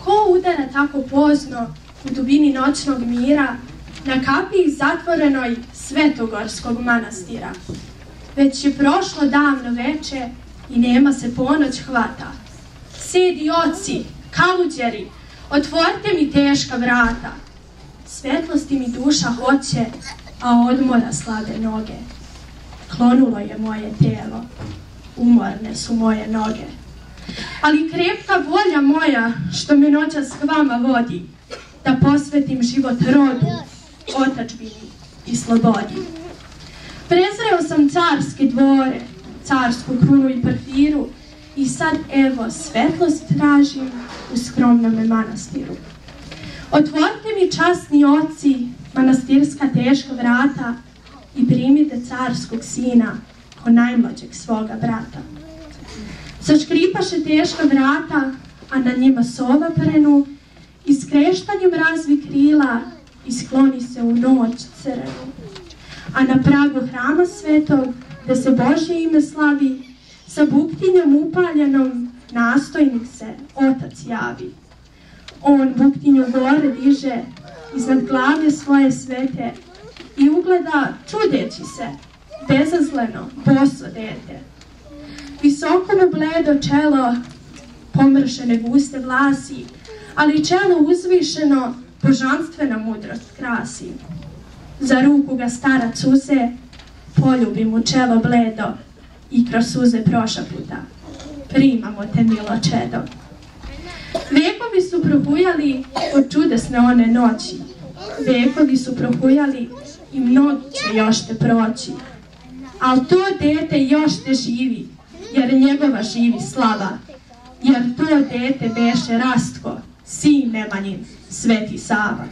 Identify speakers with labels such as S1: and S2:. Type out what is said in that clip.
S1: Ko udara tako pozno u dubini noćnog mira na kapiji zatvorenoj Svetogorskog manastira? Već je prošlo davno veče i nema se ponoć hvata. Sedi oci, kaluđeri, otvorite mi teška vrata. Svetlosti mi duša hoće, a odmora slabe noge. Klonulo je moje telo, umorne su moje noge. Ali krepka volja moja, što me noćas k vama vodi, da posvetim život rodu, otadžbini i slobodi. Prezreo sam carske dvore, carsku krunu i porfiru, i sad evo svetlost tražim u skromnome manastiru. Otvorite mi, časni oci, manastirska teška vrata i primite carskog sina ko najmlađeg svoga brata. Saškripaše teška vrata, a na njima sova prenu, i skreštanjem razvi krila i skloni se u noć crnu. A na pragu hrama svetog, da se Božje ime slavi, sa buktinjom upaljenom nastojnik se otac javi. On buktinju gore diže iznad glave svoje svete i ugleda čudeći se, bezazleno, boso dete. Visoko mu bledo čelo, pomršene guste vlasi, ali čelo uzvišeno božanstvena mudrost krasi. Za ruku ga starac uze, poljubi mu čelo bledo i kroz suze prošaputa. Primamo te, milo čedo. Vekovi su prohujali od čudesne one noći. Vekovi su prohujali i mnogi će još te proći. Al to dete još te živi, jer njegova živi slava. Jer to dete beše Rastko, sin Nemanjin, Sveti Sava.